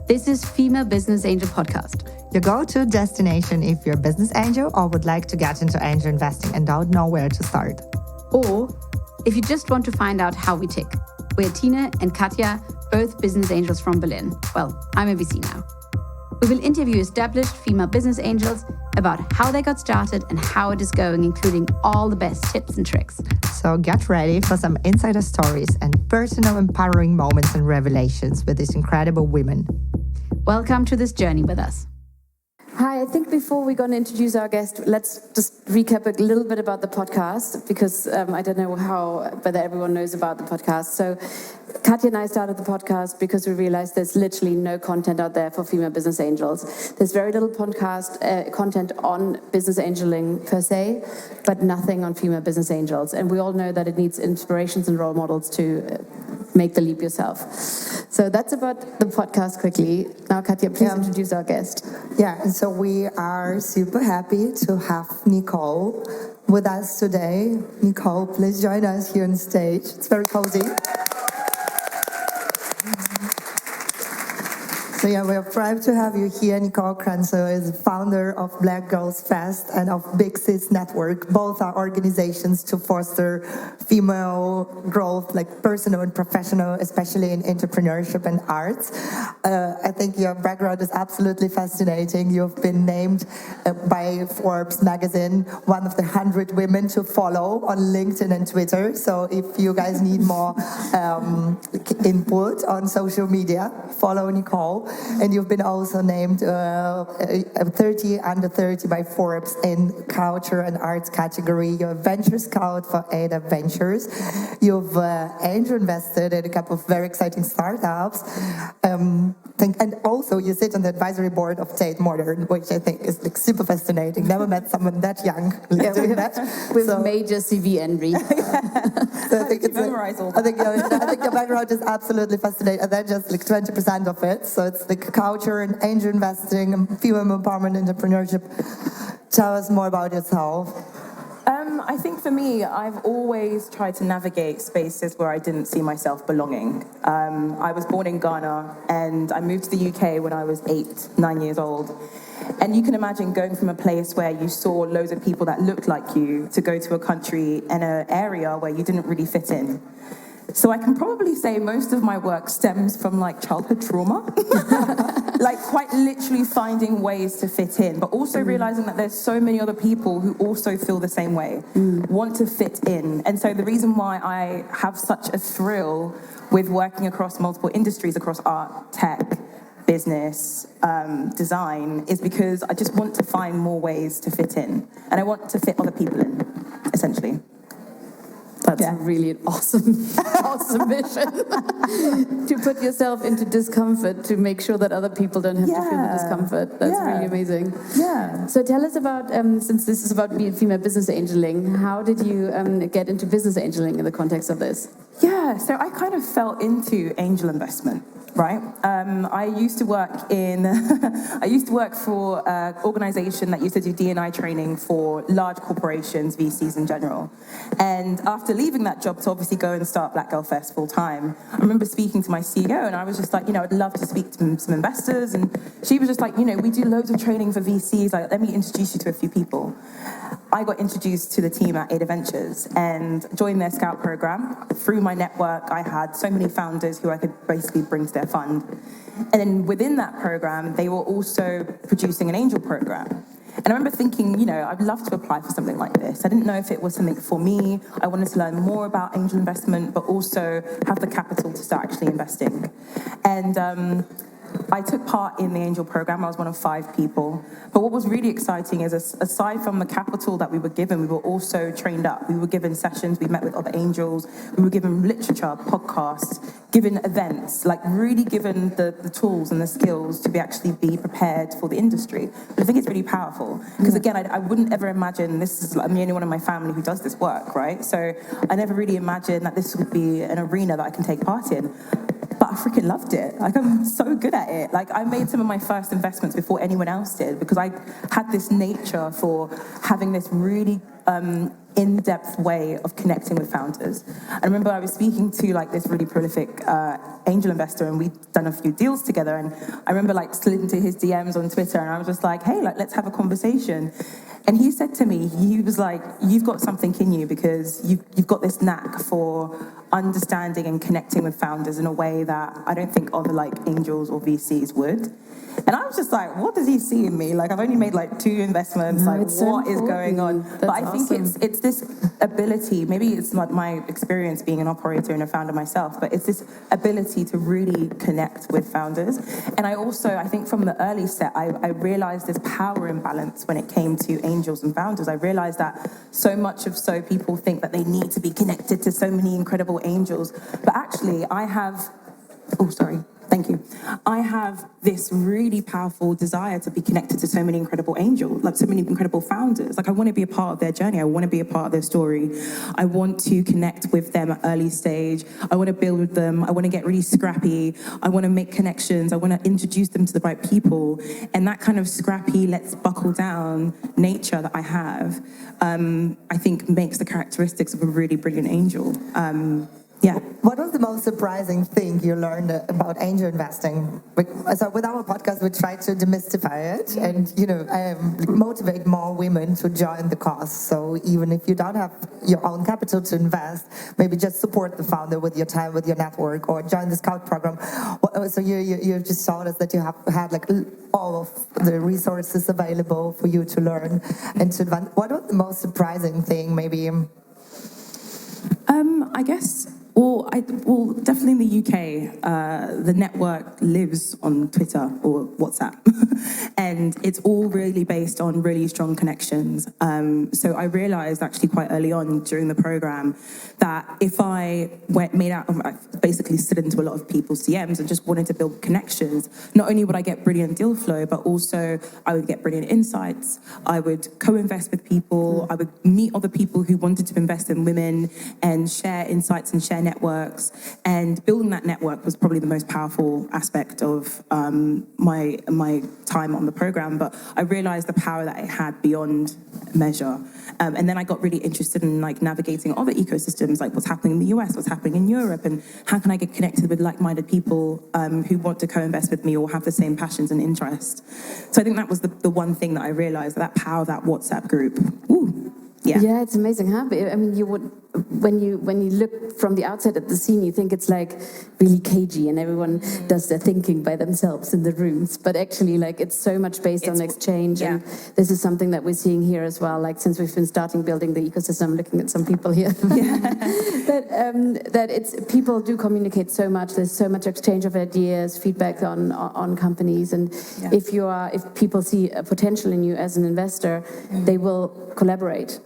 This is Female Business Angel Podcast. Your go-to destination if you're a business angel or would like to get into angel investing and don't know where to start. Or if you just want to find out how we tick. We're Tina and Katja, both business angels from Berlin. Well, I'm a VC now. We will interview established female business angels about how they got started and how it is going, including all the best tips and tricks. So get ready for some insider stories and personal empowering moments and revelations with these incredible women. Welcome to this journey with us. Hi, I think before we're going to introduce our guest, let's just recap a little bit about the podcast, because I don't know whether everyone knows about the podcast. So Katja and I started the podcast because we realized there's literally no content out there for female business angels. There's very little podcast content on business angeling per se, but nothing on female business angels. And we all know that it needs inspirations and role models to make the leap yourself. So that's about the podcast quickly. Now, Katja, please introduce our guest. Yeah, and so we are super happy to have Nicole with us today. Nicole, please join us here on stage. It's very cozy. So yeah, we are proud to have you here. Nicole Crentsil is founder of Black Girls Fest and of BIG SIS Network. Both are organizations to foster female growth, like personal and professional, especially in entrepreneurship and arts. I think your background is absolutely fascinating. You've been named by Forbes magazine one of the 100 women to follow on LinkedIn and Twitter. So if you guys need more input on social media, follow Nicole. And you've been also named 30 under 30 by Forbes in culture and arts category. You're a venture scout for Ada Ventures. You've angel invested in a couple of very exciting startups. And also you sit on the advisory board of Tate Modern, which I think is like super fascinating. Never met someone that young doing that. With major CV envy. So I think your background is absolutely fascinating. And then just like 20% of it. So it's like culture and angel investing and female empowerment entrepreneurship. Tell us more about yourself. I think for me, I've always tried to navigate spaces where I didn't see myself belonging. I was born in Ghana and I moved to the UK when I was 9 years old. And you can imagine going from a place where you saw loads of people that looked like you to go to a country and an area where you didn't really fit in. So I can probably say most of my work stems from like childhood trauma, like quite literally finding ways to fit in, but also realizing that there's so many other people who also feel the same way, want to fit in. And so the reason why I have such a thrill with working across multiple industries, across art, tech, business, design, is because I just want to find more ways to fit in. And I want to fit other people in, essentially. That's really an awesome mission. To put yourself into discomfort to make sure that other people don't have to feel the discomfort. That's really amazing. Yeah. So tell us about, since this is about female business angeling, how did you get into business angeling in the context of this? Yeah, so I kind of fell into angel investment. Right. I used to work for an organization that used to do D&I training for large corporations, VCs in general. And after leaving that job to obviously go and start Black Girl Fest full time, I remember speaking to my CEO and I was just like, I'd love to speak to some investors. And she was just like, we do loads of training for VCs. Like, let me introduce you to a few people. I got introduced to the team at Ada Ventures and joined their scout program. Through my network, I had so many founders who I could basically bring to their fund. And then within that program, they were also producing an angel program. And I remember thinking, I'd love to apply for something like this. I didn't know if it was something for me. I wanted to learn more about angel investment, but also have the capital to start actually investing. And I took part in the angel program. I was one of 5 people. But what was really exciting is, aside from the capital that we were given, we were also trained up. We were given sessions. We met with other angels. We were given literature, podcasts, given events, like really given the tools and the skills to actually be prepared for the industry. But I think it's really powerful. Because again, I wouldn't ever imagine this is, I'm the only one in my family who does this work, right? So I never really imagined that this would be an arena that I can take part in. But I freaking loved it. Like, I'm so good at it. Like, I made some of my first investments before anyone else did because I had this nature for having this really in-depth way of connecting with founders. I remember I was speaking to like this really prolific angel investor, and we'd done a few deals together, and I remember like slid into his DMs on Twitter, and I was just like, hey, like, let's have a conversation. And he said to me, he was like, you've got something in you, because you've got this knack for understanding and connecting with founders in a way that I don't think other like angels or VCs would. And I was just like, what does he see in me? Like, I've only made like 2 investments. No, like, what is going on? That's but I think awesome. it's this ability, maybe it's like my experience being an operator and a founder myself, but it's this ability to really connect with founders. And I think from the early set, I realized this power imbalance when it came to angels and founders. I realized that so people think that they need to be connected to so many incredible angels. But actually, Thank you. I have this really powerful desire to be connected to so many incredible angels, like so many incredible founders. Like, I want to be a part of their journey. I want to be a part of their story. I want to connect with them at early stage. I want to build with them. I want to get really scrappy. I want to make connections. I want to introduce them to the right people. And that kind of scrappy, let's buckle down nature that I have, I think makes the characteristics of a really brilliant angel. Yeah. What was the most surprising thing you learned about angel investing? So with our podcast, we try to demystify it and, motivate more women to join the cause. So even if you don't have your own capital to invest, maybe just support the founder with your time, with your network, or join the Scout program. So you just showed us that you have had like all of the resources available for you to learn and to advance. What was the most surprising thing, maybe? I guess, definitely in the UK, the network lives on Twitter or WhatsApp, and it's all really based on really strong connections. So I realized actually quite early on during the program that if I I basically slid into a lot of people's DMs and just wanted to build connections, not only would I get brilliant deal flow, but also I would get brilliant insights. I would co-invest with people. I would meet other people who wanted to invest in women and share insights and share networks. And building that network was probably the most powerful aspect of my time on the program. But I realized the power that it had beyond measure. And then I got really interested in like navigating other ecosystems, like what's happening in the US, what's happening in Europe, and how can I get connected with like-minded people who want to co-invest with me or have the same passions and interests. So I think that was the one thing that I realized, that power of that WhatsApp group. Ooh. Yeah, it's amazing, huh? I mean, you would, when you look from the outside at the scene, you think it's like really cagey and everyone does their thinking by themselves in the rooms. But actually, like, it's so much based on exchange. Yeah. And this is something that we're seeing here as well. Like, since we've been starting building the ecosystem, looking at some people here, that it's people do communicate so much. There's so much exchange of ideas, feedback on companies, and if people see a potential in you as an investor, they will collaborate.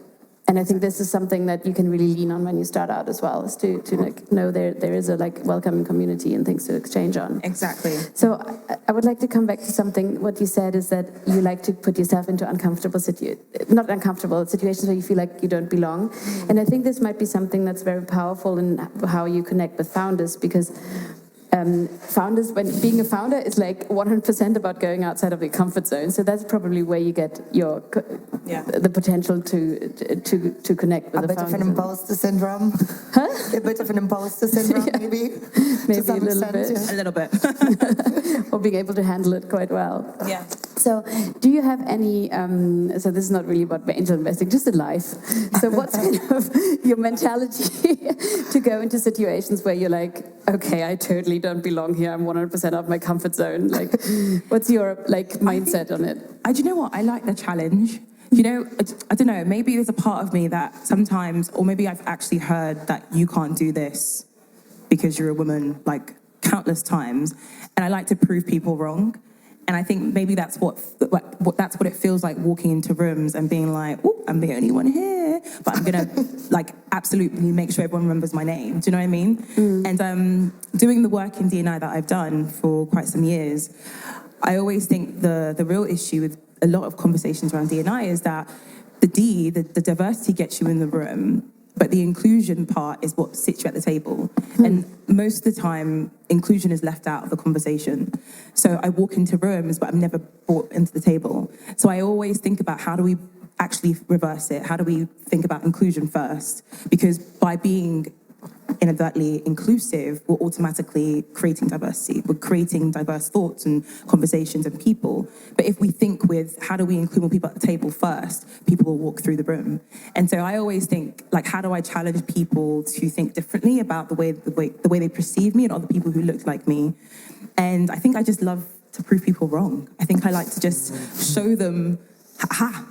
And I think this is something that you can really lean on when you start out as well, is to like know there is a like welcoming community and things to exchange on. Exactly. So I would like to come back to something. What you said is that you like to put yourself into not uncomfortable situations where you feel like you don't belong. And I think this might be something that's very powerful in how you connect with founders, because founders, when being a founder is like 100% about going outside of your comfort zone. So that's probably where you get the potential to connect with the founders. A bit of an imposter syndrome. Huh? A bit of an imposter syndrome, maybe. Maybe a little bit. A little bit. Or being able to handle it quite well. Yeah. So do you have any, so this is not really about angel investing, just in life. So what's kind of your mentality to go into situations where you're like, okay, I totally don't belong here. I'm 100% out of my comfort zone. Like, what's your mindset on it? Do you know what? I like the challenge. You know, I don't know, maybe there's a part of me that sometimes, or maybe I've actually heard that you can't do this because you're a woman, like countless times. And I like to prove people wrong. And I think maybe that's what it feels like, walking into rooms and being like, oh, I'm the only one here, but I'm gonna like absolutely make sure everyone remembers my name. Do you know what I mean? And doing the work in D&I that I've done for quite some years, I always think the real issue with a lot of conversations around D&I is that the diversity gets you in the room, but the inclusion part is what sits you at the table. And most of the time, inclusion is left out of the conversation. So I walk into rooms, but I'm never brought into the table. So I always think about how do we actually reverse it? How do we think about inclusion first? Because by being inadvertently inclusive, we're automatically creating diversity. We're creating diverse thoughts and conversations and people. But if we think with how do we include more people at the table first, people will walk through the room. And so I always think, like, how do I challenge people to think differently about the way they perceive me and other people who look like me? And I think I just love to prove people wrong. I think I like to just show them, ha.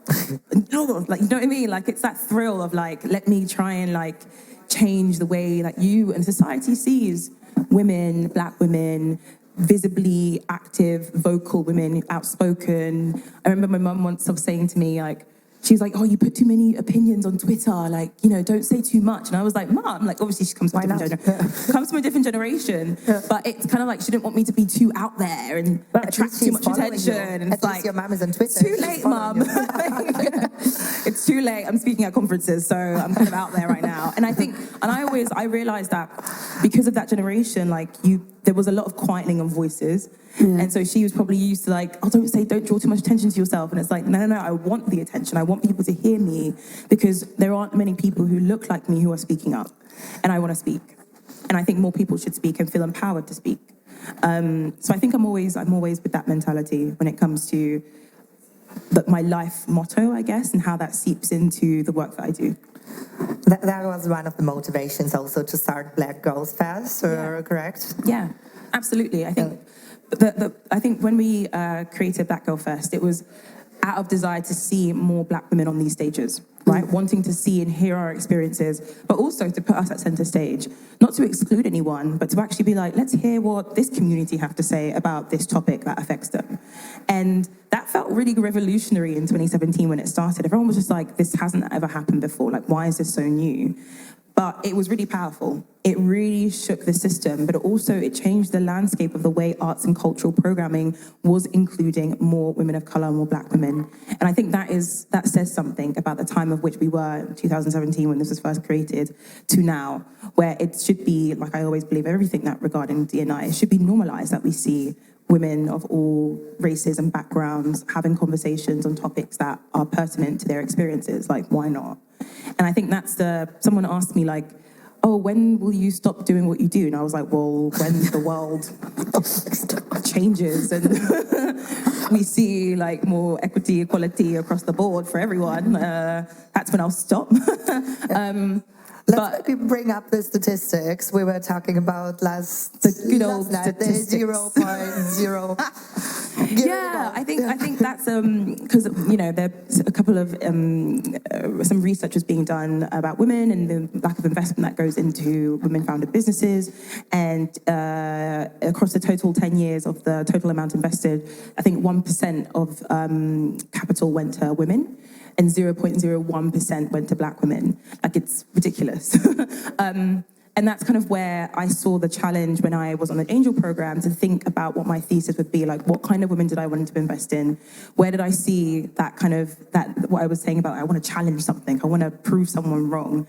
Like, you know what I mean? Like, it's that thrill of like, let me try and like change the way that you and society sees women, black women, visibly active, vocal women, outspoken. I remember my mum once saying to me, like, she was like, oh, you put too many opinions on Twitter, like, you know, don't say too much. And I was like, Mum, like, obviously she comes from a different generation, but it's kind of like she didn't want me to be too out there and attract too much attention. And it's like, your mum is on Twitter. It's too late, Mum. It's too late. I'm speaking at conferences, so I'm kind of out there right now. And I realized that because of that generation, like, there was a lot of quietening of voices. And so she was probably used to like, oh, don't draw too much attention to yourself. And it's like, no, I want the attention. I want people to hear me because there aren't many people who look like me who are speaking up. And I want to speak. And I think more people should speak and feel empowered to speak. So I think I'm always with that mentality when it comes to my life motto, I guess, and how that seeps into the work that I do. That was one of the motivations also to start Black Girls Fest, correct? Yeah, absolutely. I think I think when we created Black Girl Fest, it was out of desire to see more black women on these stages, right? Wanting to see and hear our experiences, but also to put us at center stage, not to exclude anyone, but to actually be like, let's hear what this community have to say about this topic that affects them. And that felt really revolutionary in 2017 when it started. Everyone was just like, this hasn't ever happened before. Like, why is this so new? But it was really powerful. It really shook the system, but also it changed the landscape of the way arts and cultural programming was including more women of color, more black women. And I think that says something about the time of which we were in 2017 when this was first created to now, where it should be, like I always believe, everything that regarding D&I, it should be normalized that we see women of all races and backgrounds having conversations on topics that are pertinent to their experiences. Like, why not? And I think someone asked me, like, oh, when will you stop doing what you do? And I was like, well, when the world changes and we see like more equity, equality across the board for everyone, that's when I'll stop. Let's maybe bring up the statistics we were talking about the good old night, the statistics. 0.0. Yeah, I think that's because there's a couple of some research is being done about women and the lack of investment that goes into women-founded businesses, and across the total 10 years of the total amount invested, I think 1% of capital went to women, and 0.01% went to black women. Like, it's ridiculous. And that's kind of where I saw the challenge when I was on the Angel program to think about what my thesis would be, like what kind of women did I want to invest in? Where did I see that what I was saying about I want to challenge something, I want to prove someone wrong.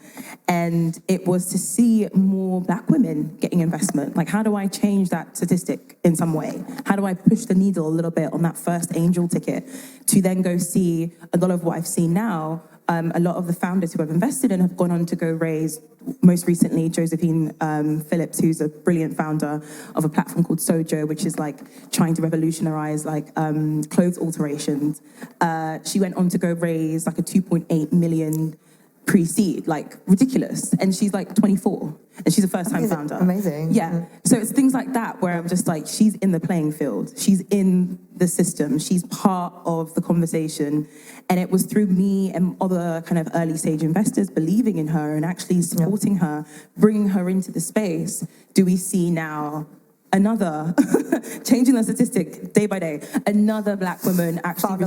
And it was to see more black women getting investment. Like, how do I change that statistic in some way? How do I push the needle a little bit on that first Angel ticket to then go see a lot of what I've seen now? A lot of the founders who have invested and have gone on to go raise, most recently, Josephine Phillips, who's a brilliant founder of a platform called Sojo, which is like trying to revolutionize like clothes alterations. She went on to go raise like a 2.8 million pre-seed, like ridiculous. And she's like 24 and she's a first-time founder. Amazing. Yeah. So it's things like that where I'm just like, she's in the playing field. She's in the system. She's part of the conversation. And it was through me and other kind of early stage investors believing in her and actually supporting her, bringing her into the space, do we see now another, changing the statistic day by day, another black woman actually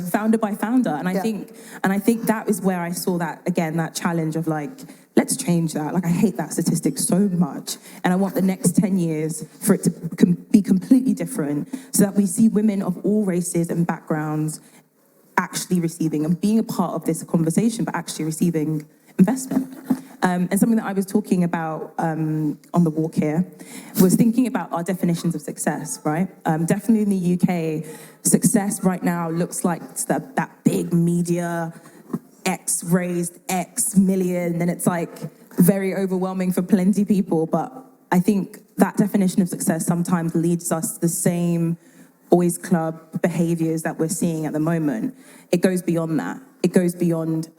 founder by founder. And I think that is where I saw that, again, that challenge of like, let's change that. Like, I hate that statistic so much. And I want the next 10 years for it to be completely different so that we see women of all races and backgrounds actually receiving and being a part of this conversation, but actually receiving investment. And something that I was talking about on the walk here was thinking about our definitions of success, right? Definitely in the UK, success right now looks like that big media, X raised X million, and it's like very overwhelming for plenty of people. But I think that definition of success sometimes leads us to the same boys club behaviors that we're seeing at the moment. It goes beyond that. It goes beyond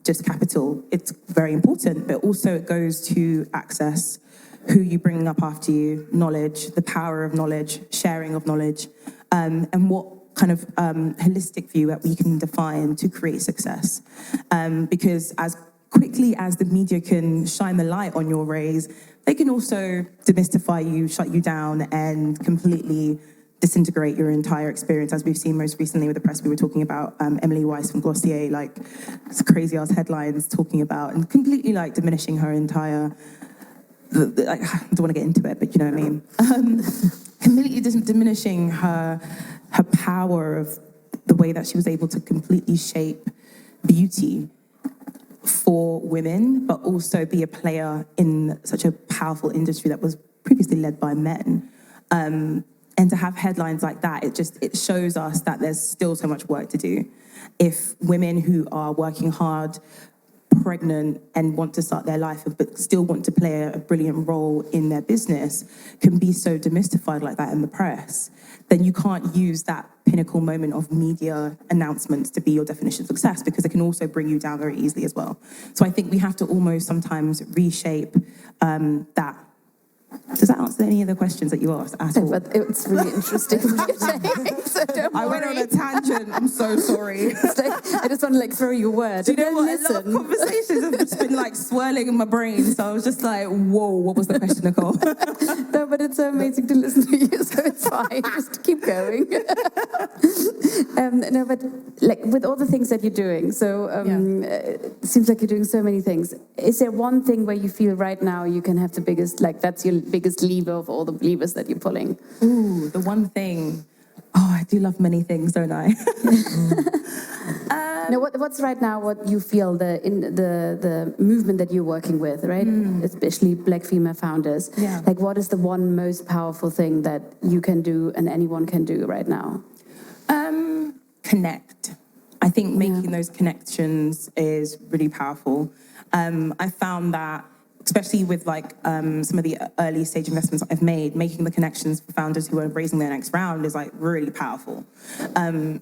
just capital. It's very important, but also it goes to access, who you bring up after you, knowledge, the power of knowledge, sharing of knowledge, and what kind of holistic view that we can define to create success. Because as quickly as the media can shine the light on your rays, they can also demystify you, shut you down, and completely disintegrate your entire experience, as we've seen most recently with the press. We were talking about Emily Weiss from Glossier, like crazy ass headlines talking about and completely like diminishing her entire, I don't want to get into it, but you know what I mean. Completely diminishing her power of the way that she was able to completely shape beauty for women, but also be a player in such a powerful industry that was previously led by men. And to have headlines like that, it shows us that there's still so much work to do. If women who are working hard, pregnant, and want to start their life, but still want to play a brilliant role in their business, can be so demystified like that in the press, then you can't use that pinnacle moment of media announcements to be your definition of success, because it can also bring you down very easily as well. So I think we have to almost sometimes reshape that. Does that answer any of the questions that you asked at all? But it's really interesting what you're saying, so don't I went on a tangent. I'm so sorry. It's like, I just want to like throw you a word. Do you know what? A lot of conversations have just been like swirling in my brain. So I was just like, whoa, what was the question, Nicole? No, but it's so amazing to listen to you, so it's fine. Just keep going. No, but like with all the things that you're doing, so it seems like you're doing so many things. Is there one thing where you feel right now you can have the biggest, like that's your biggest lever of all the levers that you're pulling? Ooh, the one thing. Oh, I do love many things, don't I? Now, what's right now what you feel the movement that you're working with, right? Especially Black female founders. Yeah. Like, what is the one most powerful thing that you can do and anyone can do right now? Connect. I think making those connections is really powerful. I found that, especially with like some of the early stage investments I've made, making the connections for founders who are raising their next round is like really powerful.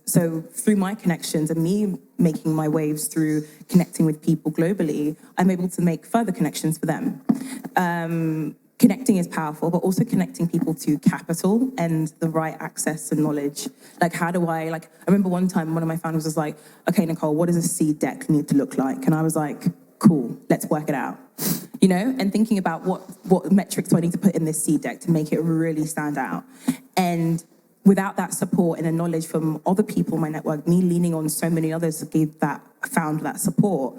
So through my connections and me making my waves through connecting with people globally, I'm able to make further connections for them. Connecting is powerful, but also connecting people to capital and the right access and knowledge. Like, how do I remember one time one of my founders was like, okay, Nicole, what does a seed deck need to look like? And I was like, cool, let's work it out. You know, and thinking about what metrics do I need to put in this seed deck to make it really stand out. And without that support and the knowledge from other people in my network, me leaning on so many others who found that support,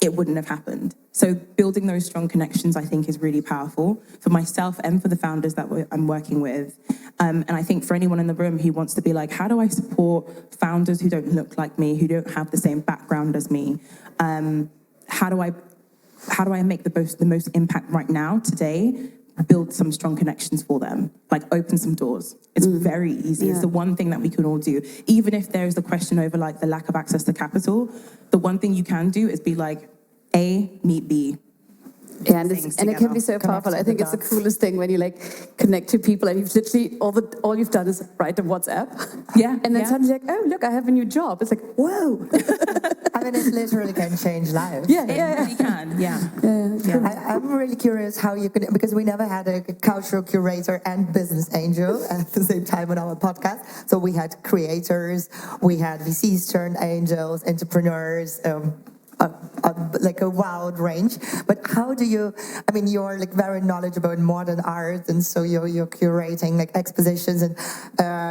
it wouldn't have happened. So building those strong connections, I think, is really powerful for myself and for the founders that I'm working with. And I think for anyone in the room who wants to be like, how do I support founders who don't look like me, who don't have the same background as me? How do I make the most impact right now, today? Build some strong connections for them, like open some doors. It's very easy. Yeah. It's the one thing that we can all do. Even if there's the question over like the lack of access to capital, the one thing you can do is be like, A, meet B. Yeah, and it can be so powerful. I think it's the coolest thing when you like connect to people and you've literally all you've done is write a WhatsApp. Yeah. And then suddenly like, oh look, I have a new job. It's like, whoa. I mean, it literally can change lives. Yeah, it really can. Yeah. I'm really curious how you could, because we never had a cultural curator and business angel at the same time on our podcast. So we had creators, we had VCs turned angels, entrepreneurs, like a wild range. But how do you, I mean, you're like very knowledgeable in modern art, and so you're curating like expositions, and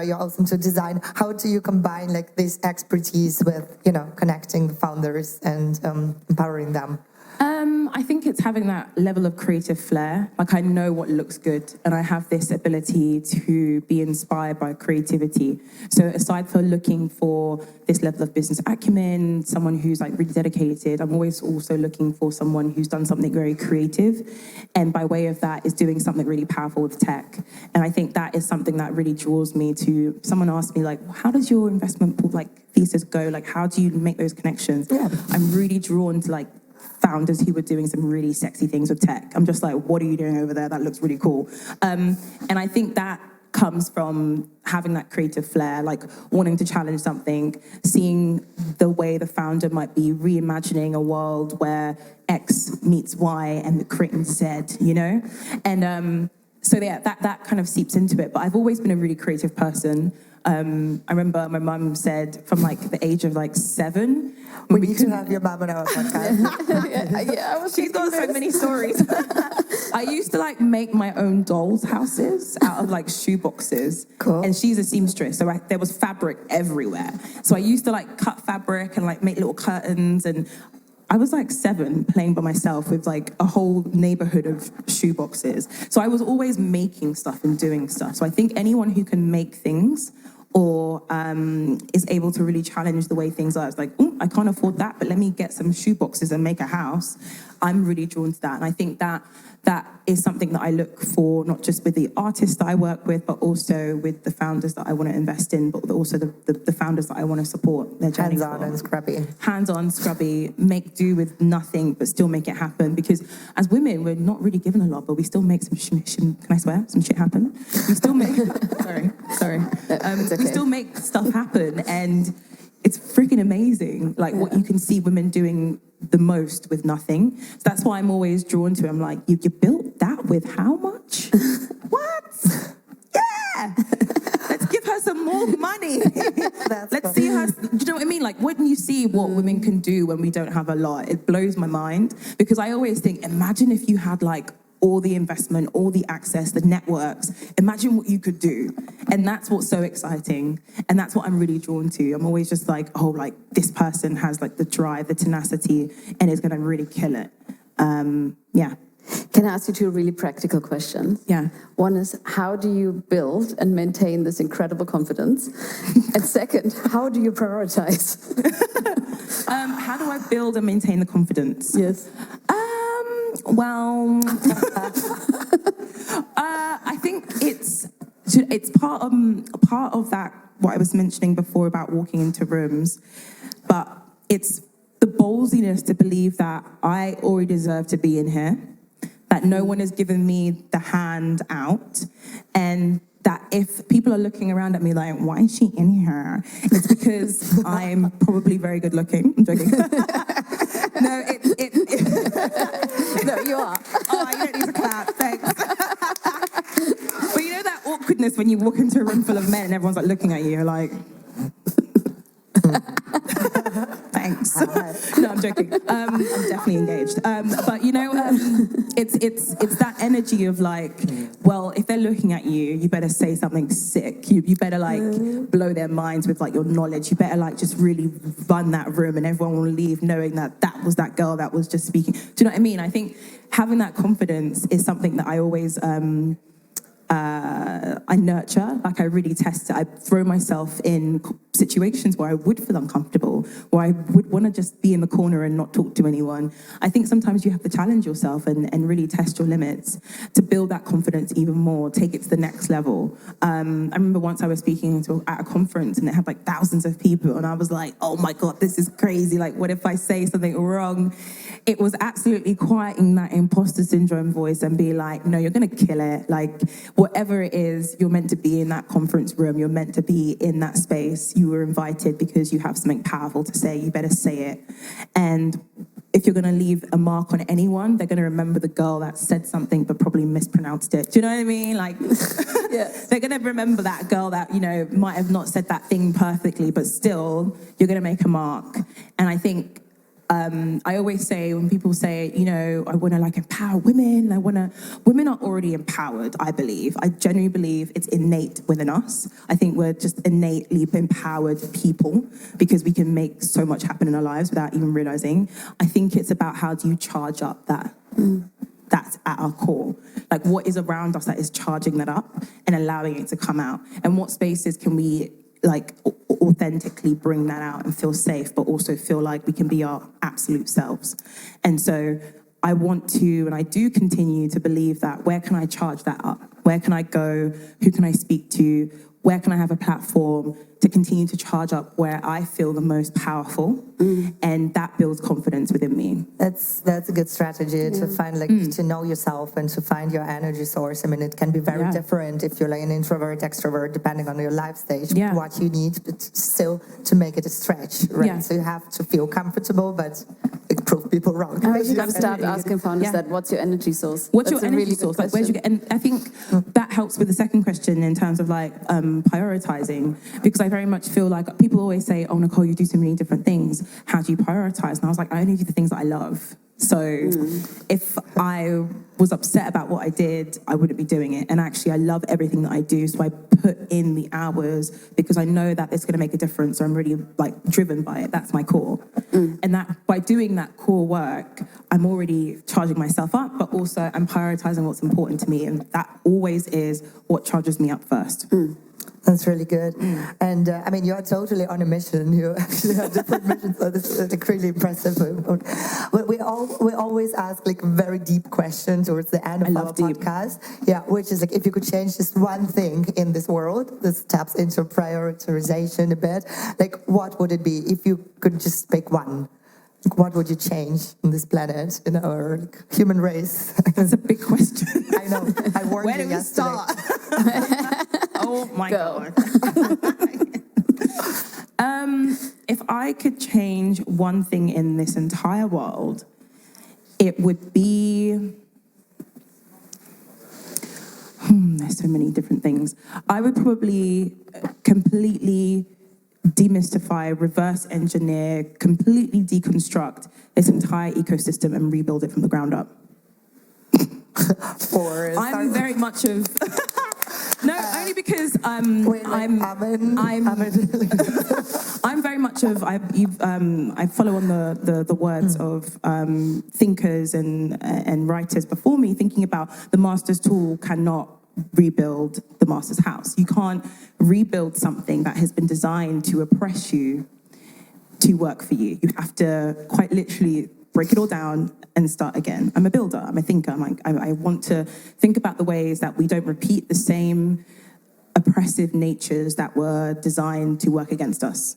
you're also into design. How do you combine like this expertise with, you know, connecting the founders and empowering them? I think it's having that level of creative flair. Like, I know what looks good, and I have this ability to be inspired by creativity. So aside from looking for this level of business acumen, someone who's like really dedicated, I'm always also looking for someone who's done something very creative, and by way of that is doing something really powerful with tech. And I think that is something that really draws me to. Someone asked me, like, how does your investment thesis go? Like, how do you make those connections? Yeah. I'm really drawn to founders who were doing some really sexy things with tech. I'm just like, what are you doing over there? That looks really cool. And I think that comes from having that creative flair, like wanting to challenge something, seeing the way the founder might be reimagining a world where X meets Y and creating Z, you know? And so yeah, that kind of seeps into it. But I've always been a really creative person. I remember my mum said from the age of 7. We need to have your mum on our podcast. She's got so many stories. I used to make my own dolls' houses out of shoe boxes. Cool. And she's a seamstress, so there was fabric everywhere. So I used to cut fabric and make little curtains, and I was 7 playing by myself with a whole neighborhood of shoe boxes. So I was always making stuff and doing stuff. So I think anyone who can make things or is able to really challenge the way things are, it's I can't afford that, but let me get some shoe boxes and make a house. I'm really drawn to that. And I think that is something that I look for, not just with the artists that I work with, but also with the founders that I want to invest in, but also the founders that I want to support their journey. Hands-on and scrubby. Hands-on, scrubby, make do with nothing, but still make it happen. Because as women, we're not really given a lot, but we still make some can I swear? Some shit happen. We still make, sorry. We still make stuff happen, and it's freaking amazing, what you can see women doing the most with nothing. So that's why I'm always drawn to it. I'm like, you built that with how much? What? Yeah! Let's give her some more money. Let's see her, do you know what I mean? When you see what women can do when we don't have a lot, it blows my mind. Because I always think, imagine if you had all the investment, all the access, the networks. Imagine what you could do. And that's what's so exciting. And that's what I'm really drawn to. I'm always just this person has the drive, the tenacity, and is going to really kill it. Yeah. Can I ask you 2 really practical questions? Yeah. One is, how do you build and maintain this incredible confidence? And second, how do you prioritize? How do I build and maintain the confidence? Yes. Well, I think it's part of that, what I was mentioning before about walking into rooms, but it's the ballsiness to believe that I already deserve to be in here, that no one has given me the hand out, and that if people are looking around at me why is she in here? It's because I'm probably very good looking. I'm joking. No, No, you are. Oh, you don't need to clap, thanks. But you know that awkwardness when you walk into a room full of men and everyone's looking at you, you're like... Thanks. No, I'm joking. I'm definitely engaged. But it's that energy of well, if they're looking at you, you better say something sick. You better blow their minds with your knowledge. You better just really run that room, and everyone will leave knowing that was that girl that was just speaking. Do you know what I mean? I think having that confidence is something that I always I nurture, I really test it. I throw myself in situations where I would feel uncomfortable, where I would want to just be in the corner and not talk to anyone. I think sometimes you have to challenge yourself and really test your limits to build that confidence even more, take it to the next level. I remember once I was speaking at a conference and it had thousands of people, and I was like, oh my God, this is crazy. What if I say something wrong? It was absolutely quieting that imposter syndrome voice and be like, no, you're going to kill it. Whatever it is, you're meant to be in that conference room. You're meant to be in that space. You were invited because you have something powerful to say. You better say it. And if you're going to leave a mark on anyone, they're going to remember the girl that said something but probably mispronounced it. Do you know what I mean? Yes. They're going to remember that girl that, might have not said that thing perfectly, but still, you're going to make a mark. And I think I always say, when people say, you know, I want to like empower women, women are already empowered, I believe. I genuinely believe it's innate within us. I think we're just innately empowered people because we can make so much happen in our lives without even realizing. I think it's about how do you charge up that. That's at our core. Like, what is around us that is charging that up and allowing it to come out? And what spaces can we like authentically bring that out and feel safe, but also feel like we can be our absolute selves? And so I want to, and I do continue to believe that, where can I charge that up? Where can I go? Who can I speak to? Where can I have a platform to continue to charge up where I feel the most powerful? And that builds confidence within me. That's a good strategy to find, like, to know yourself and to find your energy source. I mean, it can be very different if you're like an introvert, extrovert, depending on your life stage, what you need, but still to make it a stretch, right? So you have to feel comfortable, but it prove people wrong. I should have started asking founders that, what's your energy source? What's your energy source? Like, where'd you get? And I think that helps with the second question in terms of like prioritizing, because I very much feel like people always say, oh, Nicole, you do so many different things. How do you prioritize? And I was like, I only do the things that I love. So if I was upset about what I did, I wouldn't be doing it. And actually, I love everything that I do. So I put in the hours because I know that it's going to make a difference. So I'm really like driven by it. That's my core. And that by doing that core work, I'm already charging myself up, but also I'm prioritizing what's important to me. And that always is what charges me up first. That's really good. And I mean, you're totally on a mission. You actually have different missions, so this is like really impressive. But we always ask like very deep questions towards the end of our podcast. Yeah, which is like, if you could change just one thing in this world, this taps into prioritization a bit, like what would it be if you could just pick one? What would you change in this planet, in our human race? That's a big question. I know. I warned Where you do we yesterday. start? Oh my God. If I could change one thing in this entire world, it would be... there's so many different things. I would probably completely demystify, reverse engineer, completely deconstruct this entire ecosystem and rebuild it from the ground up. I'm very much of... No, only because I'm very much of I follow on the words of thinkers and writers before me, thinking about the master's tool cannot rebuild the master's house. You can't rebuild something that has been designed to oppress you to work for you. You have to quite literally break it all down and start again. I'm a builder, I'm a thinker. I want to think about the ways that we don't repeat the same oppressive natures that were designed to work against us.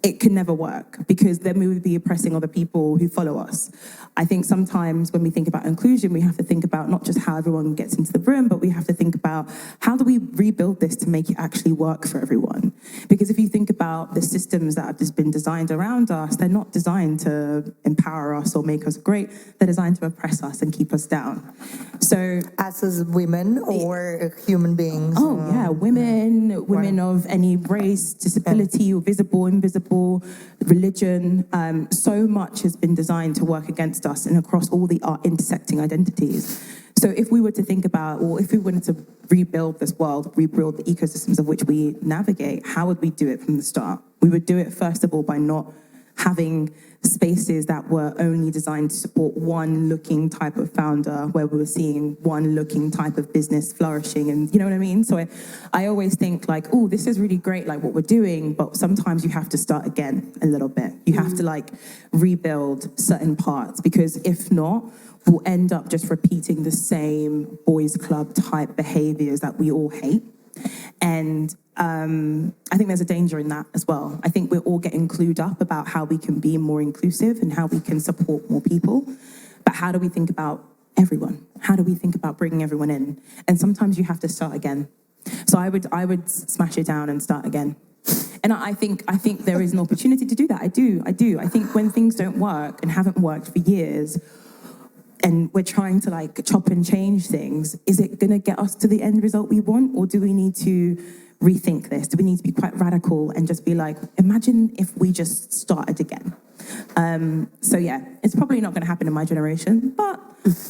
It can never work, because then we would be oppressing other people who follow us. I think sometimes when we think about inclusion, we have to think about not just how everyone gets into the room, but we have to think about how do we rebuild this to make it actually work for everyone? Because if you think about the systems that have just been designed around us, they're not designed to empower us or make us great. They're designed to oppress us and keep us down. So, us as women or human beings? Oh, yeah, women of any race, disability, or visible, invisible, religion. So much has been designed to work against us and across all the intersecting identities. So if we were to think about, or if we wanted to rebuild this world, rebuild the ecosystems of which we navigate, how would we do it from the start? We would do it, first of all, by not having spaces that were only designed to support one looking type of founder, where we were seeing one looking type of business flourishing, and you know what I mean? So I always think like, oh, this is really great, like what we're doing, but sometimes you have to start again a little bit. You have to like rebuild certain parts, because if not, we'll end up just repeating the same boys club type behaviors that we all hate. And I think there's a danger in that as well. I think we're all getting clued up about how we can be more inclusive and how we can support more people. But how do we think about everyone? How do we think about bringing everyone in? And sometimes you have to start again. So I would smash it down and start again. And I think there is an opportunity to do that. I do. I think when things don't work and haven't worked for years, and we're trying to like chop and change things, is it going to get us to the end result we want? Or do we need to rethink this? Do we need to be quite radical and just be like, imagine if we just started again? So yeah, it's probably not going to happen in my generation, but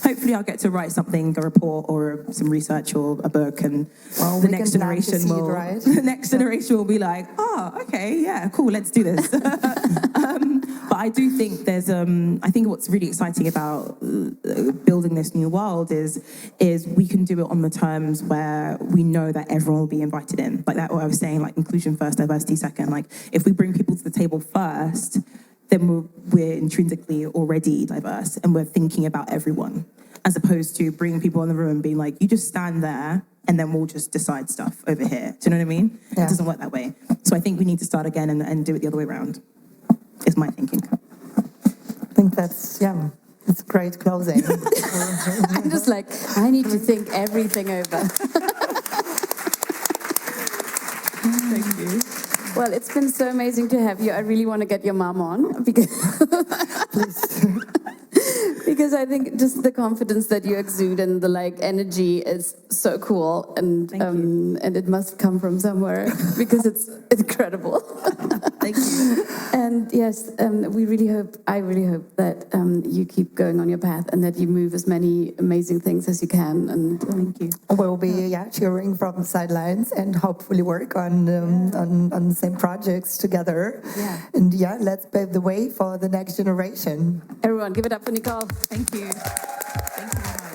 hopefully I'll get to write something, a report or some research or a book, and the next generation will, right? the next generation will be like, oh, okay, yeah, cool, let's do this. But I do think there's, I think what's really exciting about building this new world is we can do it on the terms where we know that everyone will be invited in. Like that, what I was saying, like inclusion first, diversity second. Like if we bring people to the table first, then we're intrinsically already diverse and we're thinking about everyone, as opposed to bringing people in the room and being like, you just stand there and then we'll just decide stuff over here. Do you know what I mean? Yeah. It doesn't work that way. So I think we need to start again and do it the other way around, is my thinking. I think that's, it's great closing. I'm just like, I need to think everything over. Thank you. Well, it's been so amazing to have you. I really want to get your mom on because because I think just the confidence that you exude and the energy is so cool, and it must come from somewhere because it's incredible. Thank you. And yes, I really hope that you keep going on your path and that you move as many amazing things as you can. And thank you. We'll be cheering from the sidelines and hopefully work on the same projects together. Yeah. And let's pave the way for the next generation. Everyone, give it up for Nicole. Thank you. Thank you very much.